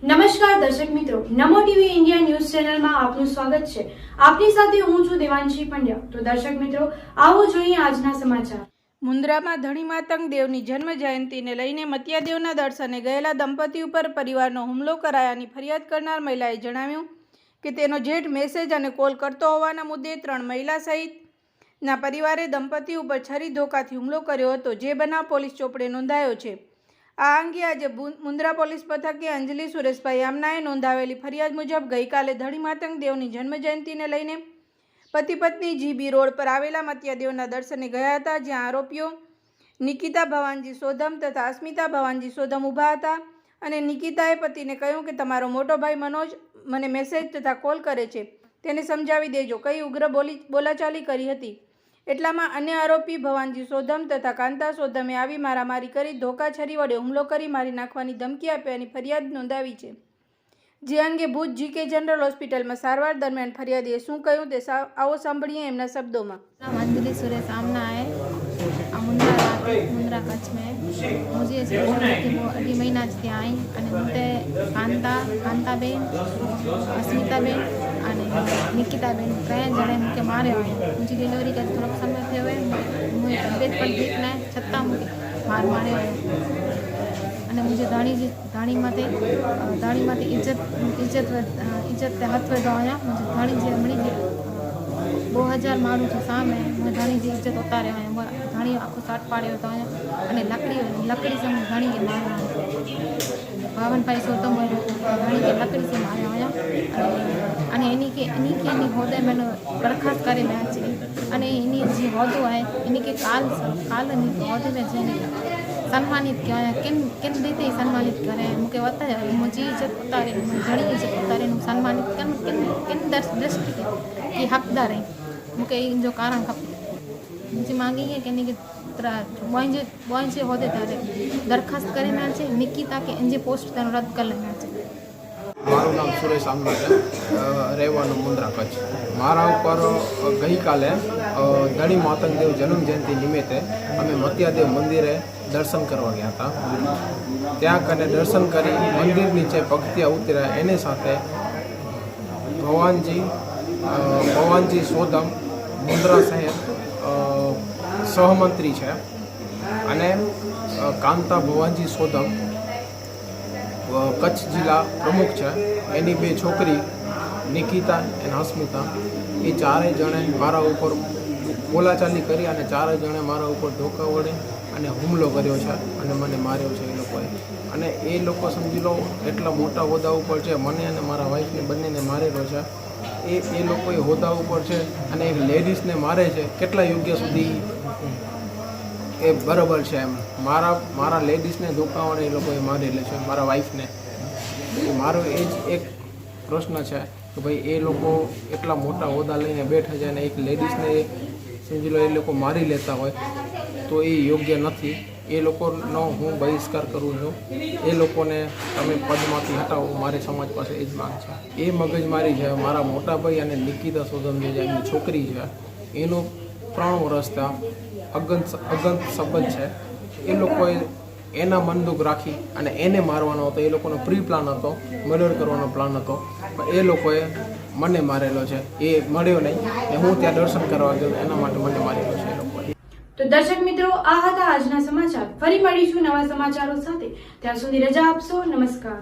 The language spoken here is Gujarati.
નમસ્કાર દર્શક મિત્રો, નમો ટીવી ઇન્ડિયા ન્યૂઝ ચેનલમાં આપનું સ્વાગત છે। આપની સાથે હું છું દેવાંશી પંડ્યા। તો દર્શક મિત્રો, આવો જોઈએ આજના સમાચાર। મુન્દ્રામાં ધણી માતંગ દેવની જન્મ જયંતિને લઈને મત્યાદેવના દર્શને ગયેલા દંપતી ઉપર પરિવારનો હુમલો કરાયાની ફરિયાદ કરનાર મહિલાએ જણાવ્યું કે તેનો જેઠ મેસેજ અને કોલ કરતો હોવાના મુદ્દે 3 મહિલા સહિતના પરિવારે દંપતી ઉપર છરી ધોકાથી હુમલો કર્યો હતો, જે બનાવ પોલીસ ચોપડે નોંધાયો છે। આ અંગે આજે મુન્દ્રા પોલીસ મથકે અંજલિ સુરેશભાઈ આમનાએ નોંધાવેલી ફરિયાદ મુજબ ગઈકાલે ધણી માતંગ દેવની જન્મજયંતિને લઈને પતિ પત્ની જીબી રોડ પર આવેલા મત્યાદેવના દર્શને ગયા હતા, જ્યાં આરોપીઓ નિકિતા ભવાનજી સોધમ તથા અસ્મિતા ભવાનજી સોધમ ઊભા હતા અને નિકિતાએ પતિને કહ્યું કે તમારો મોટો ભાઈ મનોજ મને મેસેજ તથા કોલ કરે છે, તેને સમજાવી દેજો, કઈ ઉગ્ર બોલાચાલી કરી હતી। એટલામાં અન્ય આરોપી ભવાનજી સોધમ તથા કાંતા સોધમે આવી મારામારી કરી ધોકા છરી વડે હુમલો કરી મારી નાખવાની ધમકી આપ્યાની ફરિયાદ નોંધાવી છે, જે અંગે ભુજ જીકે જનરલ હોસ્પિટલમાં સારવાર દરમિયાન ફરિયાદીએ શું કહ્યું તે આવો સાંભળીએ એમના શબ્દોમાં। अंजलि सुरेश आमना है, मुंद्रा कच्छ में। मुझे कि वो अभी महीना थी आई अने मुझे कांताबेन अस्मिताबेन अने निकिताबेन 3 जणे मुझे मारे हुए। मुझे डिलीवरी का थोड़ा समय थे हुए, मुझे तबियत पर ठीक न है छत्ता मुझे मारे हुए अने मुझे धाणी माते इज्जत हाथ वधो आया। मुझे धाणी जी हमणी 2000 माण्हू जो सामे मैं धाणी जी इज्जत उतारे आया। धाणी आखो साट पाड़े होता आया अने लकड़ी से मैं धाणी के मारे बावन भाई सोतम धाणी के लकड़ी से मारे आया अने एनी के होदे मैंने दरखास्त करे मैं आज अने एनी जी होदो है एनी के काल होदे में जेने सम्मानित किया किन रीते सम्मानित करे मुझे बताया। मुझे इज्जत उतारे घणी इज्जत उतारे सम्मानित किन दृष्टि की हकदार है मुझे जो कारण खपे। मुझे मांगी है कि बॉय से होदे तारे दरखास्त करे मैं आज निकिता के इंजे पोस्ट तेनो रद्द कर लेना आज। મારું નામ સુરેશ આમના છે, રહેવાનું મુન્દ્રા કચ્છ। મારા ઉપર ગઈકાલે ધણી માતંગ દેવ જન્મ જયંતિ નિમિત્તે અમે મત્યાદેવ મંદિરે દર્શન કરવા ગયા હતા। ત્યાં કને દર્શન કરી મંદિર નીચે પગથિયા ઉતર્યા, એની સાથે ભવાનજી સોધમ મુન્દ્રા શહેર સહમંત્રી છે અને કાંતા ભવાનજી સોધમ કચ્છ જિલ્લા પ્રમુખ છે, એની 2 છોકરી નિકિતા અને અસ્મિતા, એ 4 જણે મારા ઉપર બોલાચાલી કરી અને 4 જણે મારા ઉપર ધોકા વડે અને હુમલો કર્યો છે અને મને માર્યો છે એ લોકોએ। અને એ લોકો સમજી લો એટલા મોટા હોદ્દા ઉપર છે, મને અને મારા વાઈફને બંનેને મારેલો છે। એ લોકો એ હોદ્દા ઉપર છે અને એક લેડીઝને મારે છે, કેટલા યોગ્ય સુધી એ બરાબર છે? એમ મારા લેડીઝને ધોકા વડે એ લોકોએ મારેલી છે, મારા વાઈફને। મારો એ જ એક પ્રશ્ન છે કે ભાઈ એ લોકો એટલા મોટા હોદ્દા લઈને બેઠા છે અને એક લેડીઝને સમજી લો એ લોકો મારી લેતા હોય તો એ યોગ્ય નથી। એ લોકોનો હું બહિષ્કાર કરું છું। એ લોકોને તમે પદમાંથી હટાવો, મારી સમાજ પાસે એ જ માંગ છે। એ મગજમારી છે મારા મોટા ભાઈ અને નિકિતા સોધમ જે એમની છોકરી છે, એનો 3 વર્ષથી અગંત સંબંધ છે। એ લોકોએ એના મન દુઃખ રાખી અને એને મારવાનો હતો, એ લોકોનો પ્રી પ્લાન હતો, મર્ડર કરવાનો પ્લાન હતો, પણ એ લોકોએ મને મારેલો છે। એ મળ્યો નહીં ને હું ત્યાં દર્શન કરવા ગયો, એના માટે મને મારેલો છે એ લોકોએ। તો દર્શક મિત્રો, આ હતા આજના સમાચાર। ફરી મળીશું નવા સમાચારો સાથે, ત્યાં સુધી રજા આપશો। નમસ્કાર।